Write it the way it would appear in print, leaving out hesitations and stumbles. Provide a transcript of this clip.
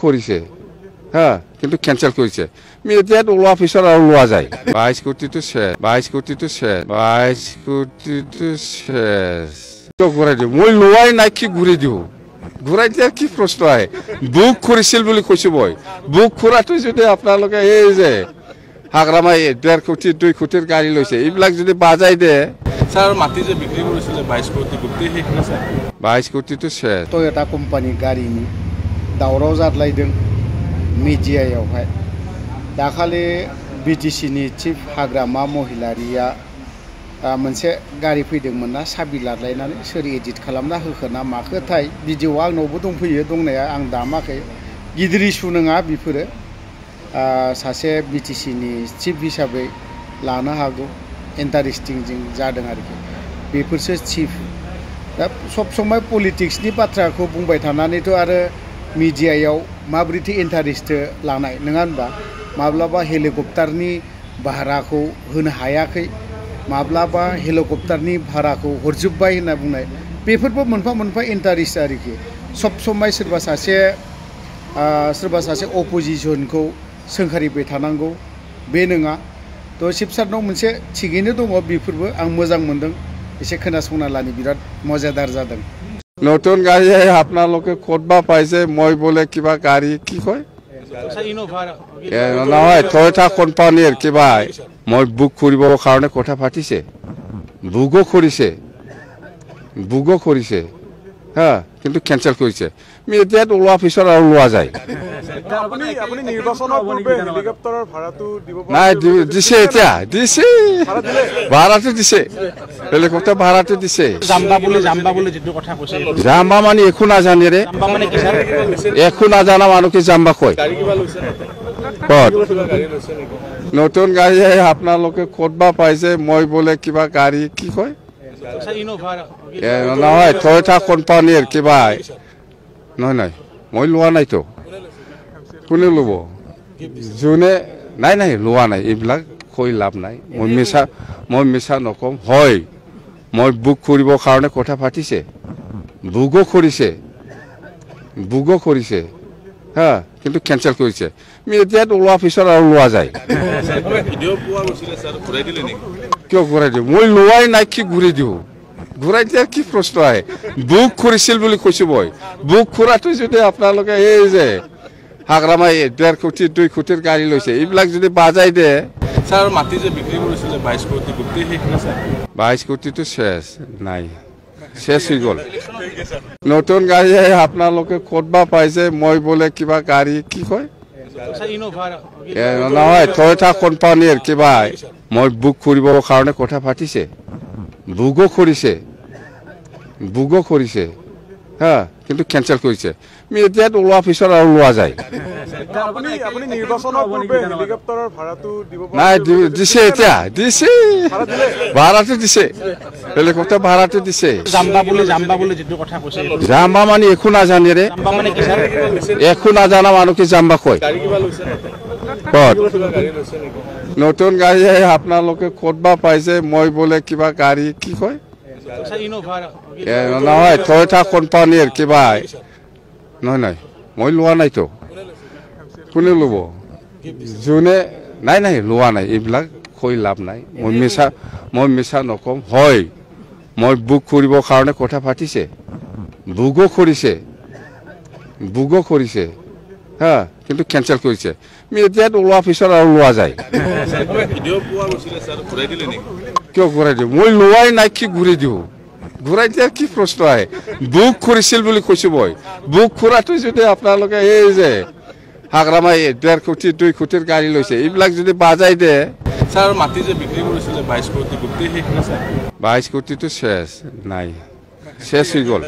কৰিছে হ্যাঁ কিন্তু কেঞ্চেল কৰিছে মিডিয়াত ওলোৱা পিছত আৰু লোৱা যায় 22 কোটিটো শেষ 22 কোটিটো শেষ 22 কোটিটো শেষ তো ঘূৰাই দিওঁ মই লোৱাই নাই কি ঘূৰাই দিওঁ ঘূৰাই দিয়াৰ কি প্ৰশ্ন আহে বুক কৰিছিল বুলি কৈছো মই বুক কৰাটো যদি আপোনালোকে এই যে হাগৰামাই 1.5 কোটি 2 কোটিৰ গাড়ী লৈছে এইবিলাক যদি বাজাই দিয়ে স্যার মাটি যে বিক্রি করেছিল 22 কোটি গুটি শেষ না স্যার 22 কোটিটো শেষ टयटा कम्पानी गारिनि दावराव जादलायदों मिडियायावहाय दाखालि बिटिसिनि चिफ हाग्रामा महिलारिया मोनसे गारि फैदोंमोन ना साबि लादलायनानै सोर एडिट खालामना होखोना माखोथाय भिडिअ आंनावबो दंफैयो दंनाया आं दामाखै गिदिर इस्यु नङा बेफोरो सासे बिटिसिनि चिफ हिसाबै लानो हागौ इन्टारेस्टिं जादों आरोखि बेफोरसो चिफ दा सब समय पलिटिक्सनि बाथ्राखौ बुंबाय थानानैथ' आरो मिडियायाव माबोरैथो इन्टारेस्ट लानाय नङा होनबा माब्लाबा हेलिकप्टारनि भाराखौ होनो हायाखै माब्लाबा हेलिकप्टारनि भाराखौ हरजोब्बाय होनना बुंनाय बेफोरबो मोनफा मोनफा इन्टारेस्ट आरोखि सब समय सोरबा सासे अपोजिशनखौ सोंखारिबाय थानांगौ बे नङा तो शिबसारनाव मोनसे थिगैनो दङ बेफोरबो आं मोजां मोनदों एसे खोनासंना लानि बिराद मजादार जादों নতুন গাড়ী আপোনালোকে ক'তবা পাইছে মই বোলে কিবা গাড়ী কি কয় নহয় টয়টা কোম্পানীৰ কিবা মই বুক কৰিবৰ কাৰণে কথা পাতিছে বুকো কৰিছে হ্যাঁ কিন্তু কেঞ্চেল কৰিছে মিডিয়াত ওলোৱা পিছত আৰু লোৱা যায় আপনি নিৰ্বাচনৰ পূৰ্বে হেলিকপ্টাৰৰ ভাড়াটো দিব নাই দিছে এতিয়া দিছে ভাড়াটো দিছে হেলিকপ্টাৰ ভাড়াটো দিছে জাম্বা বুলি যেটো কথা কৈছে জাম্বা মানে একো নাজানে ৰে জাম্বা মানে কি স্যার একো নাজানা মানুহকে জাম্বা কয় গাড়ী কিবা লৈছে ক'ত গাড়ী লৈছে নেকি নতুন গাড়ী আপোনালোকে ক'তবা পাইছে মই বোলে কিবা গাড়ী কি কয় নহয় টয়টা কোম্পানীৰ কিবা নহয় মই লোৱা নাইতো কোনে ল'ব যোনে নাই লোৱা নাই এইবিলাক কৈ লাভ নাই মই মিছা নকম হয় মই বুক কৰিবৰ কাৰণে কথা পাতিছে বুকো কৰিছে হ্যাঁ কিন্তু কেঞ্চেল কৰিছে মিডিয়াত ওলোৱা পিছত আৰু লোৱা যায় ভিডিঅ' পোৱা গৈছিলে স্যাৰ ঘূৰাই দিলে নেকি কিয় ঘূৰাই দিওঁ মই লোৱাই নাই কি ঘূৰাই দিওঁ ঘূৰাই দিয়াৰ কি প্ৰশ্ন আহে বুক কৰিছিল বুলি কৈছো মই বুক কৰাটো যদি আপোনালোকে এই যে হাগৰামাই 1.5 কোটি 2 কোটিৰ গাড়ী লৈছে এইবিলাক যদি বাজাই দিয়ে স্যার মাটি যে বিক্রি করেছিল 22 কোটি গুটি শেষ না স্যার 22 কোটিটো শেষ নাই শেষ হৈ গ'ল নতুন গাড়ী আপোনালোকে ক'তবা পাইছে মই বোলে কিবা গাড়ী কি কয় নহয় টয়টা কোম্পানীৰ কিবা মই বুক কৰিবৰ কাৰণে কথা পাতিছে বুকো কৰিছে হ্যাঁ কিন্তু কেঞ্চেল কৰিছে মিডিয়াত ওলোৱা পিছত আৰু লোৱা যায় আপনি নিৰ্বাচনৰ পূৰ্বে হেলিকপ্টাৰৰ ভাড়াটো দিব নাই দিছে এতিয়া দিছে ভাড়াটো দিছে হেলিকপ্টাৰ ভাড়াটো দিছে জাম্বা বুলি যেটো কথা কৈছে জাম্বা মানে একো নাজানে ৰে জাম্বা মানে কি স্যার একো নাজানা মানুহকে জাম্বা কয় গাড়ী কিবা লৈছে ক'ত গাড়ী লৈছে নেকি নতুন গাড়ী আপোনালোকে ক'তবা পাইছে মই বোলে কিবা গাড়ী কি কয় নহয় টয়টা কোম্পানীৰ কিবা নহয় মই লোৱা নাইতো কোনে ল'ব যোনে নাই লোৱা নাই এইবিলাক কৈ লাভ নাই মই মিছা নকম হয় মই বুক কৰিবৰ কাৰণে কথা পাতিছে বুকো কৰিছে হ্যাঁ কিন্তু কেঞ্চেল কৰিছে মিডিয়াত ওলোৱা পিছত আৰু লোৱা যায় ভিডিঅ' পোৱা গৈছিলে স্যাৰ ঘূৰাই দিলে নেকি কিয় ঘূৰাই দিওঁ মই লোৱাই নাই কি ঘূৰাই দিওঁ ঘূৰাই দিয়াৰ কি প্ৰশ্ন আহে বুক কৰিছিল বুলি কৈছো মই বুক কৰাটো যদি আপোনালোকে এই যে হাগৰামাই 1.5 কোটি 2 কোটিৰ গাড়ী লৈছে এইবিলাক যদি বাজাই দিয়ে স্যার মাটি যে বিক্রি করেছিল 22 কোটি গুটি শেষ না স্যার 22 কোটিটো শেষ নাই শেষ হৈ গ'ল